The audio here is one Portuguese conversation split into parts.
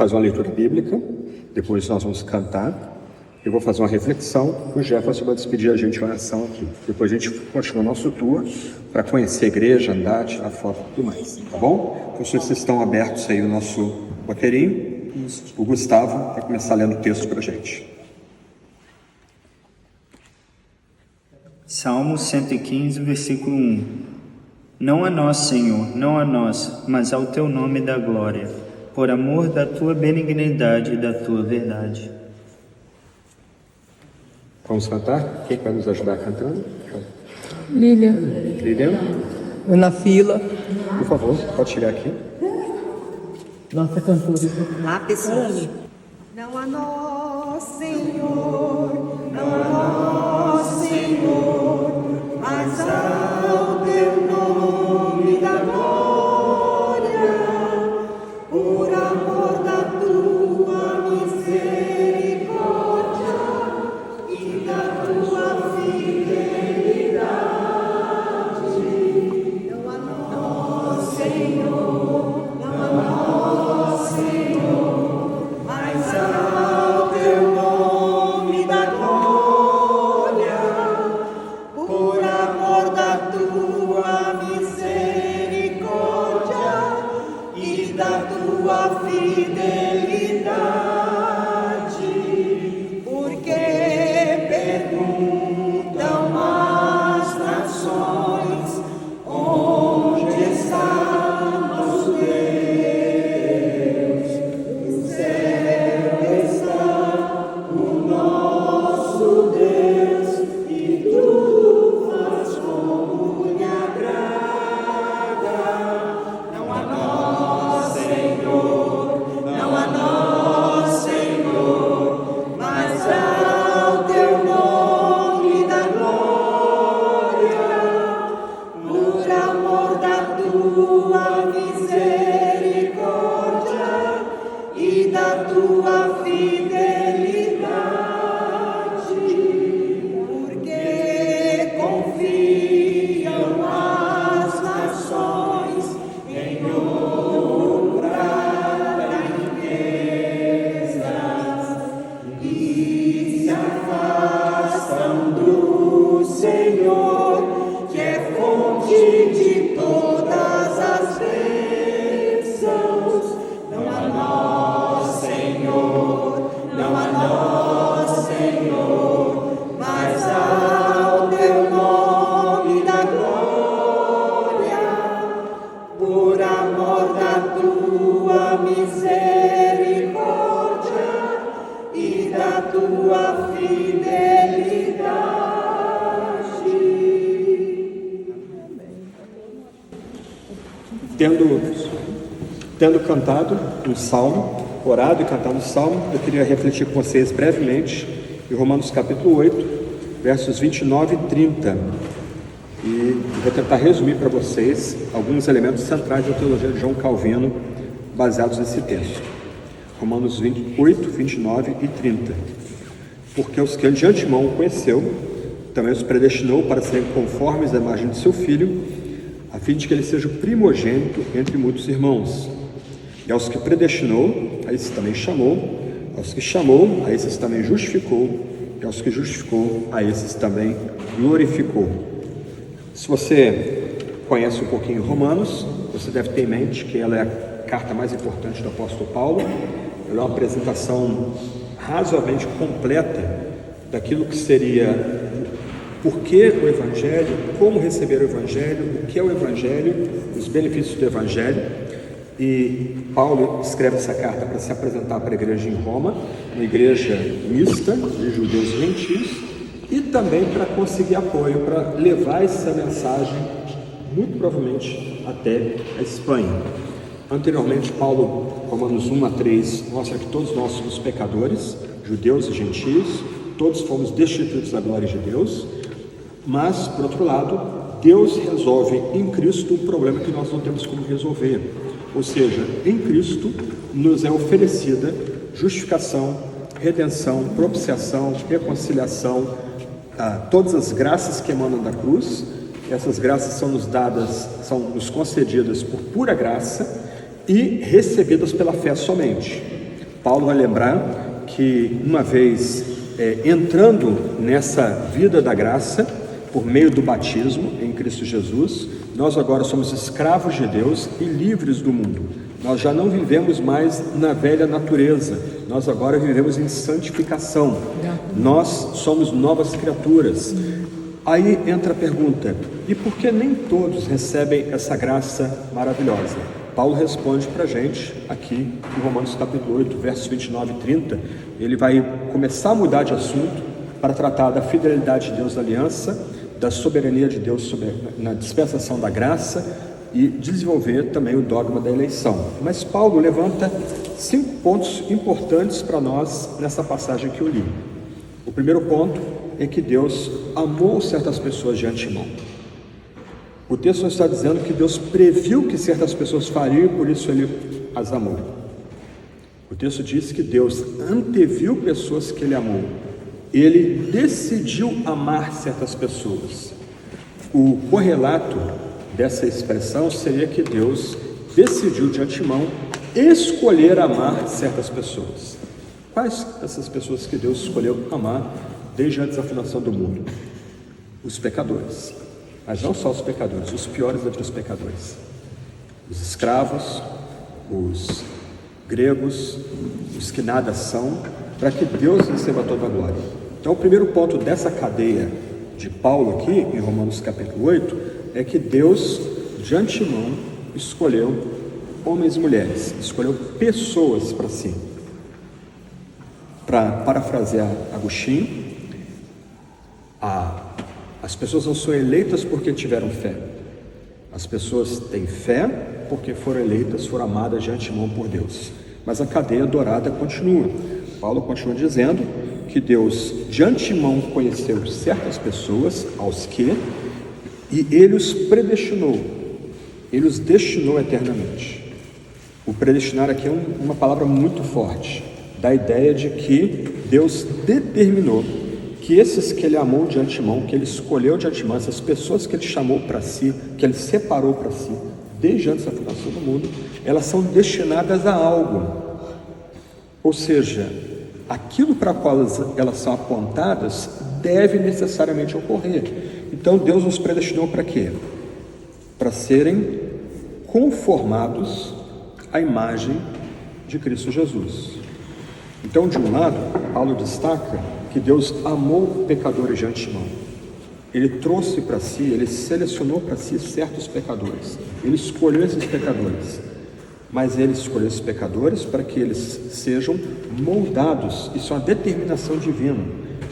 Fazer uma leitura bíblica, depois nós vamos cantar. Eu vou fazer uma reflexão, o Jefferson vai despedir a gente em oração aqui. Depois a gente continua o nosso tour para conhecer a igreja, andar, tirar foto e tudo mais, tá bom? Então, se vocês estão abertos aí o nosso roteirinho, o Gustavo vai começar lendo o texto para a gente. Salmo 115, versículo 1. Não a nós, Senhor, não a nós, mas ao teu nome dá glória, por amor da tua benignidade e da tua verdade. Vamos cantar? Quem vai nos ajudar cantando? Lília. Lília? Na fila. Por favor, pode chegar aqui. Nossa cantora. Lá, pessoas. Não a nós, Senhor, não a nós, Senhor, mas ao teu nome da glória, por amor da tua misericórdia e da tua fidelidade. Não a nós, Senhor, não a nós, Senhor, mas ao teu nome da glória, por amor da tua misericórdia e da tua fidelidade. Porque perguntam as nações, onde está nosso Deus? O céu está o nosso Deus, e tudo faz como lhe agrada. Não a nós, Senhor, não a nós, Senhor, mas ao teu nome da glória, por amor da tua misericórdia e da tua fidelidade. Porque confiam as nações em obrar riquezas e se afastam do Senhor, que é fonte de todas as bênçãos. Não a nós, Senhor, não a nós, Senhor, mas ao teu nome da glória, por amor da tua misericórdia e da tua fidelidade. Tendo cantado um salmo, orado e cantado um salmo, eu queria refletir com vocês brevemente em Romanos capítulo 8, versos 29 e 30. E vou tentar resumir para vocês alguns elementos centrais da teologia de João Calvino, baseados nesse texto. Romanos 8, 29 e 30. Porque os que de antemão o conheceu, também os predestinou para serem conformes à imagem de seu Filho, a fim de que ele seja o primogênito entre muitos irmãos. E aos que predestinou, a esses também chamou, aos que chamou, a esses também justificou, e aos que justificou, a esses também glorificou. Se você conhece um pouquinho Romanos, você deve ter em mente que ela é a carta mais importante do apóstolo Paulo. Ela é uma apresentação razoavelmente completa daquilo que seria por que o Evangelho, como receber o Evangelho, o que é o Evangelho, os benefícios do Evangelho. E Paulo escreve essa carta para se apresentar para a igreja em Roma, uma igreja mista de judeus e gentios, e também para conseguir apoio para levar essa mensagem, muito provavelmente, até a Espanha. Anteriormente, Paulo, Romanos 1 a 3, mostra que todos nós somos pecadores, judeus e gentios, todos fomos destituídos da glória de Deus, mas, por outro lado, Deus resolve em Cristo um problema que nós não temos como resolver. Ou seja, em Cristo nos é oferecida justificação, redenção, propiciação, reconciliação, todas as graças que emanam da cruz. Essas graças são nos concedidas por pura graça e recebidas pela fé somente. Paulo vai lembrar que uma vez entrando nessa vida da graça, por meio do batismo em Cristo Jesus, nós agora somos escravos de Deus e livres do mundo. Nós já não vivemos mais na velha natureza, nós agora vivemos em santificação. Nós somos novas criaturas. Aí entra a pergunta: e por que nem todos recebem essa graça maravilhosa? Paulo responde para a gente aqui em Romanos capítulo 8, versos 29 e 30. Ele vai começar a mudar de assunto para tratar da fidelidade de Deus na aliança, da soberania de Deus na dispensação da graça e desenvolver também o dogma da eleição. Mas Paulo levanta 5 pontos importantes para nós nessa passagem que eu li. O primeiro ponto é que Deus amou certas pessoas de antemão. O texto está dizendo que Deus previu que certas pessoas fariam e por isso Ele as amou. O texto diz que Deus anteviu pessoas que Ele amou. Ele decidiu amar certas pessoas. O correlato dessa expressão seria que Deus decidiu de antemão escolher amar certas pessoas. Quais essas pessoas que Deus escolheu amar desde antes da fundação do mundo? Os pecadores. Mas não só os pecadores, os piores entre os pecadores. Os escravos, os gregos, os que nada são, para que Deus receba toda a glória. Então o primeiro ponto dessa cadeia de Paulo aqui, em Romanos capítulo 8, é que Deus, de antemão, escolheu homens e mulheres, escolheu pessoas para si. Para parafrasear Agostinho, as pessoas não são eleitas porque tiveram fé. As pessoas têm fé porque foram eleitas, foram amadas de antemão por Deus. Mas a cadeia dourada continua. Paulo continua dizendo que Deus de antemão conheceu certas pessoas, aos que, e Ele os predestinou, Ele os destinou eternamente. O predestinar aqui é uma palavra muito forte, da ideia de que Deus determinou que esses que Ele amou de antemão, que Ele escolheu de antemão, essas pessoas que Ele chamou para si, que Ele separou para si, desde antes da fundação do mundo, elas são destinadas a algo. Ou seja, aquilo para qual elas são apontadas deve necessariamente ocorrer. Então Deus nos predestinou para quê? Para serem conformados à imagem de Cristo Jesus. Então, de um lado, Paulo destaca que Deus amou pecadores de antemão. Ele trouxe para si, Ele selecionou para si certos pecadores. Ele escolheu esses pecadores. Mas Ele escolheu esses pecadores para que eles sejam moldados. Isso é uma determinação divina.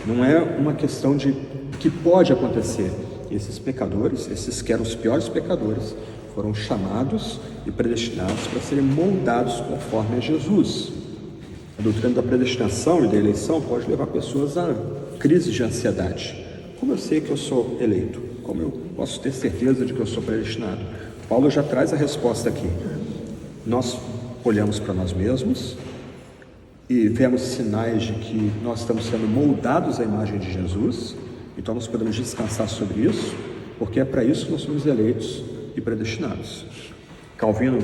Não é uma questão de que pode acontecer. Esses pecadores, esses que eram os piores pecadores, foram chamados e predestinados para serem moldados conforme a Jesus. A doutrina da predestinação e da eleição pode levar pessoas a crises de ansiedade. Como eu sei que eu sou eleito? Como eu posso ter certeza de que eu sou predestinado? Paulo já traz a resposta aqui. Nós olhamos para nós mesmos e vemos sinais de que nós estamos sendo moldados à imagem de Jesus, então nós podemos descansar sobre isso, porque é para isso que nós somos eleitos e predestinados. Calvino,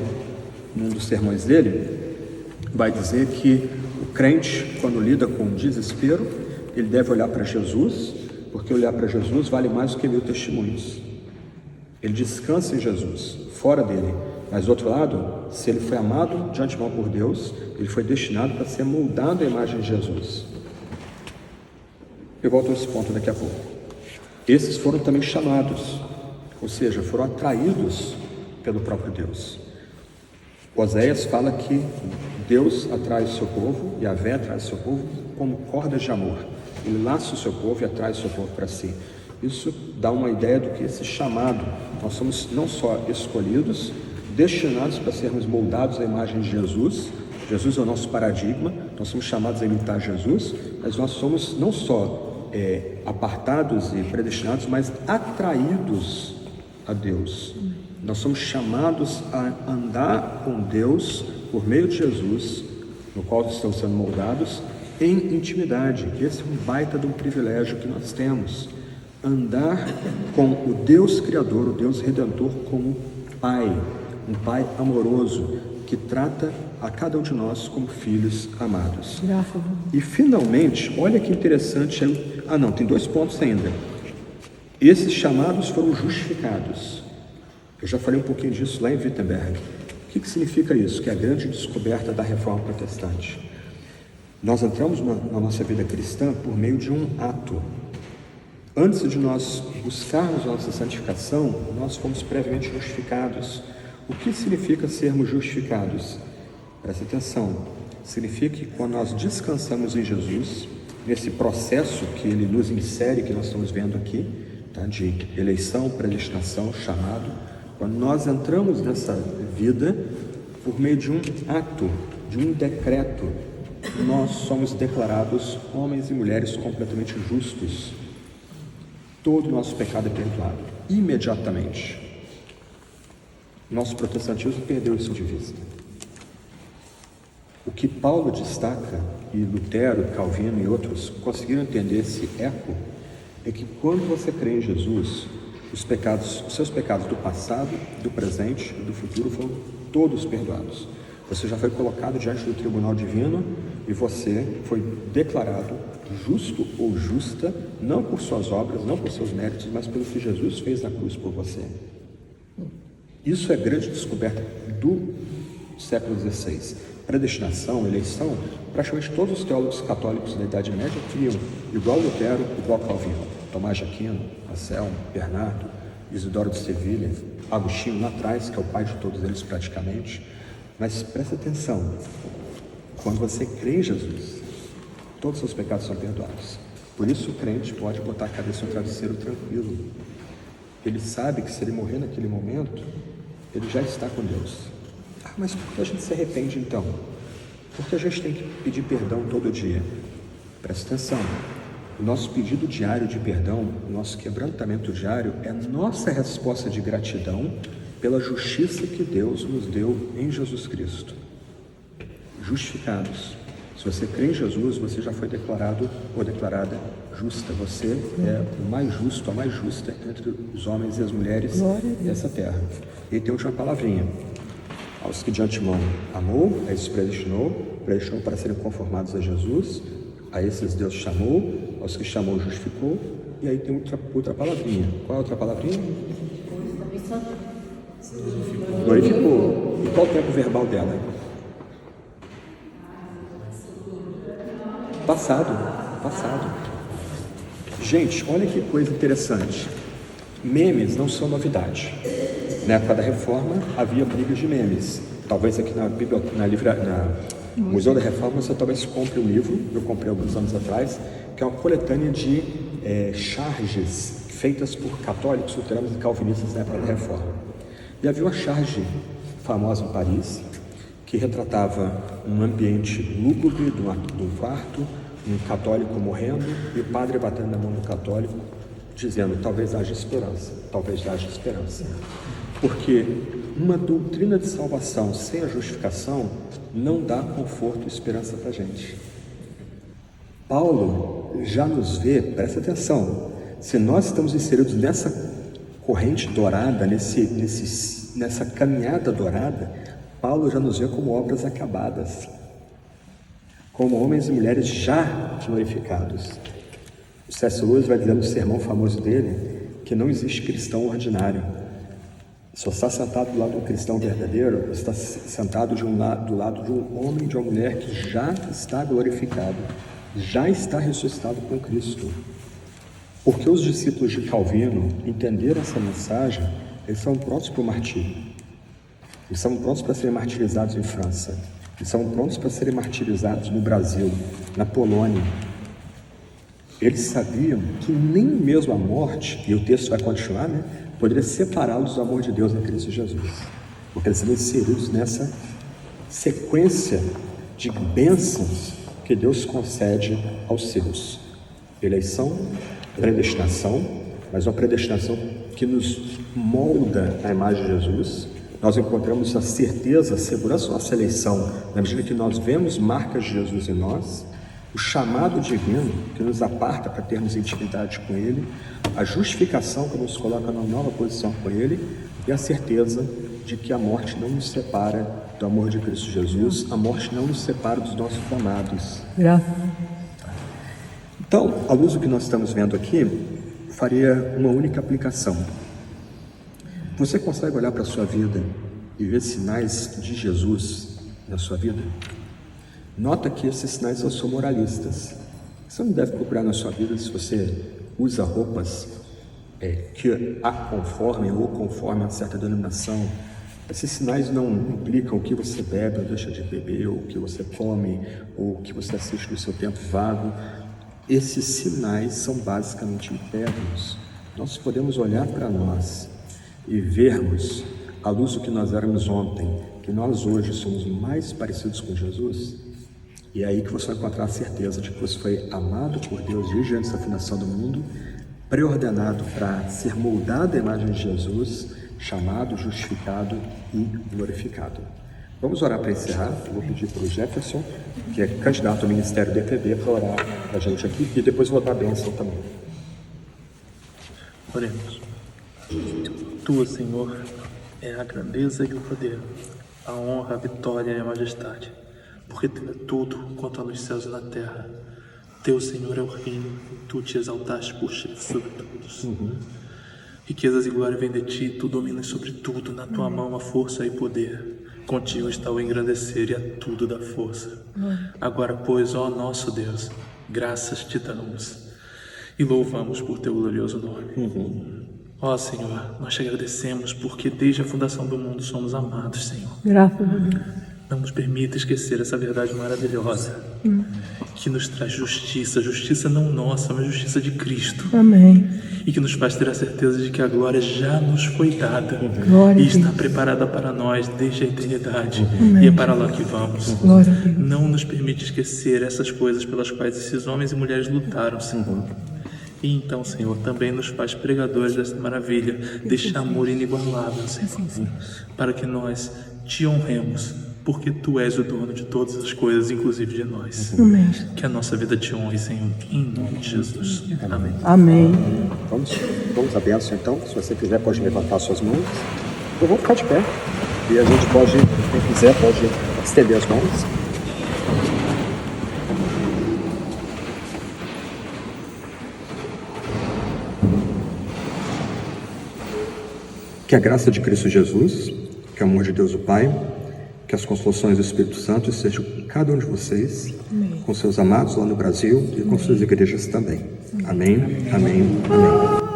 num dos sermões dele, vai dizer que o crente, quando lida com desespero, ele deve olhar para Jesus, porque olhar para Jesus vale mais do que 1000 testemunhos. Ele descansa em Jesus, fora dele. Mas do outro lado, se ele foi amado de antemão por Deus, ele foi destinado para ser moldado à imagem de Jesus. Eu volto a esse ponto daqui a pouco. Esses foram também chamados, ou seja, foram atraídos pelo próprio Deus. Oséias fala que Deus atrai o seu povo, Yahvé atrai o seu povo como cordas de amor. Ele laça o seu povo e atrai o seu povo para si. Isso dá uma ideia do que é esse chamado. Nós somos não só escolhidos, destinados para sermos moldados à imagem de Jesus. Jesus é o nosso paradigma, nós somos chamados a imitar Jesus, mas nós somos não só apartados e predestinados, mas atraídos a Deus. Nós somos chamados a andar com Deus por meio de Jesus, no qual estamos sendo moldados, em intimidade. Esse é um baita de um privilégio que nós temos. Andar com o Deus Criador, o Deus Redentor, como Pai, um Pai amoroso. que trata a cada um de nós como filhos amados. Graças a Deus. E finalmente, olha que interessante, tem 2 pontos ainda. Esses chamados foram justificados. Eu já falei um pouquinho disso lá em Wittenberg. O que significa isso? Que é a grande descoberta da Reforma Protestante. Nós entramos na nossa vida cristã por meio de um ato. Antes de nós buscarmos a nossa santificação, nós fomos previamente justificados. O que significa sermos justificados? Presta atenção. Significa que quando nós descansamos em Jesus, nesse processo que Ele nos insere, que nós estamos vendo aqui, tá? De eleição, predestinação, chamado, quando nós entramos nessa vida por meio de um ato, de um decreto, nós somos declarados homens e mulheres completamente justos. Todo o nosso pecado é perdoado, imediatamente. Nosso protestantismo perdeu isso de vista. O que Paulo destaca, e Lutero, Calvino e outros conseguiram entender esse eco, é que quando você crê em Jesus, os seus pecados do passado, do presente e do futuro foram todos perdoados. Você já foi colocado diante do tribunal divino e você foi declarado justo ou justa, não por suas obras, não por seus méritos, mas pelo que Jesus fez na cruz por você. Isso é a grande descoberta do século XVI. Predestinação, eleição, praticamente todos os teólogos católicos da Idade Média criam, igual Lutero, igual Calvino, Tomás de Aquino, Anselmo, Bernardo, Isidoro de Sevilha, Agostinho lá atrás, que é o pai de todos eles praticamente. Mas presta atenção, quando você crê em Jesus, todos os seus pecados são perdoados. Por isso o crente pode botar a cabeça no travesseiro tranquilo. Ele sabe que se ele morrer naquele momento, ele já está com Deus. Mas por que a gente se arrepende então? Porque a gente tem que pedir perdão todo dia. Presta atenção, o nosso pedido diário de perdão, o nosso quebrantamento diário é a nossa resposta de gratidão pela justiça que Deus nos deu em Jesus Cristo. Justificados. Se você crê em Jesus, você já foi declarado ou declarada justa. Você é o mais justo, a mais justa entre os homens e as mulheres dessa terra. E tem a última palavrinha. Aos que de antemão amou, a esses predestinou para serem conformados a Jesus, a esses Deus chamou, aos que chamou justificou, e aí tem outra palavrinha. Qual é a outra palavrinha? Glorificou. E qual o tempo verbal dela? Passado. Gente, olha que coisa interessante. Memes não são novidade. Na época da Reforma havia brigas de memes. Talvez aqui no Museu da Reforma você talvez compre um livro, eu comprei alguns anos atrás, que é uma coletânea de charges feitas por católicos, luteranos e calvinistas na época da Reforma. E havia uma charge famosa em Paris, que retratava um ambiente lúgubre de um quarto, um católico morrendo e o padre batendo na mão do católico, dizendo, talvez haja esperança. Porque uma doutrina de salvação sem a justificação não dá conforto e esperança para a gente. Paulo já nos vê, presta atenção, se nós estamos inseridos nessa corrente dourada, nessa caminhada dourada, Paulo já nos vê como obras acabadas, como homens e mulheres já glorificados. O C.S. Lewis vai dizer no sermão famoso dele que não existe cristão ordinário. Se você está sentado do lado de um cristão verdadeiro, você está sentado do lado de um homem e de uma mulher que já está glorificado, já está ressuscitado com Cristo. Porque os discípulos de Calvino entenderam essa mensagem, eles estavam prontos para o martírio. Eles estavam prontos para serem martirizados em França. Eles estavam prontos para serem martirizados no Brasil, na Polônia. Eles sabiam que nem mesmo a morte, e o texto vai continuar, poderia separá-los do amor de Deus em Cristo Jesus. Porque eles estavam inseridos nessa sequência de bênçãos que Deus concede aos seus. Eleição, predestinação, mas uma predestinação que nos molda a imagem de Jesus. Nós encontramos a certeza, a segurança da nossa eleição, na medida que nós vemos marcas de Jesus em nós, o chamado divino que nos aparta para termos intimidade com Ele, a justificação que nos coloca numa nova posição com Ele e a certeza de que a morte não nos separa do amor de Cristo Jesus, a morte não nos separa dos nossos amados. Graças. Então, à luz do que nós estamos vendo aqui, faria uma única aplicação. Você consegue olhar para a sua vida e ver sinais de Jesus na sua vida? Nota que esses sinais não são moralistas. Você não deve procurar na sua vida se você usa roupas que a conformem ou conformem a certa denominação. Esses sinais não implicam o que você bebe ou deixa de beber, ou o que você come, ou o que você assiste no seu tempo vago. Esses sinais são basicamente internos. Nós podemos olhar para nós e vermos, à luz do que nós éramos ontem, que nós hoje somos mais parecidos com Jesus. E é aí que você vai encontrar a certeza de que você foi amado por Deus desde antes da fundação do mundo, preordenado para ser moldado à imagem de Jesus, chamado, justificado e glorificado. Vamos orar para encerrar. Eu vou pedir para o Jefferson, que é candidato ao Ministério do EPB, para orar para a gente aqui, e depois vou dar a bênção também. Oremos. Tua, Senhor, é a grandeza e o poder, a honra, a vitória e a majestade, porque teu é tudo quanto há nos céus e na terra. Teu, Senhor, é o reino, e tu te exaltaste por chefe sobre todos. Riquezas e glória vêm de ti, tu dominas sobre tudo, na tua mão a força e poder. Contigo está o engrandecer e a tudo dá força. Agora, pois, ó nosso Deus, graças te damos e louvamos por teu glorioso nome. Ó Senhor, nós te agradecemos porque desde a fundação do mundo somos amados, Senhor. Graças a Deus. Não nos permita esquecer essa verdade maravilhosa que nos traz justiça, justiça não nossa, mas justiça de Cristo. Amém. E que nos faz ter a certeza de que a glória já nos foi dada Glória e a Deus. está preparada para nós desde a eternidade. Amém. E é para lá que vamos. Glória a Deus. Não nos permite esquecer essas coisas pelas quais esses homens e mulheres lutaram, Senhor. E então, Senhor, também nos faz pregadores dessa maravilha, deste amor inigualável, Senhor, para que nós te honremos, porque tu és o dono de todas as coisas, inclusive de nós. Amém. Que a nossa vida te honre, Senhor, em nome de Jesus. Amém. Amém. Vamos à bênção então. Se você quiser, pode levantar suas mãos. Eu vou ficar de pé. E a gente pode, quem quiser, pode estender as mãos. Que a graça de Cristo Jesus, que o amor de Deus o Pai, que as consolações do Espírito Santo sejam com cada um de vocês, com seus amados lá no Brasil e com suas igrejas também. Amém, amém, amém.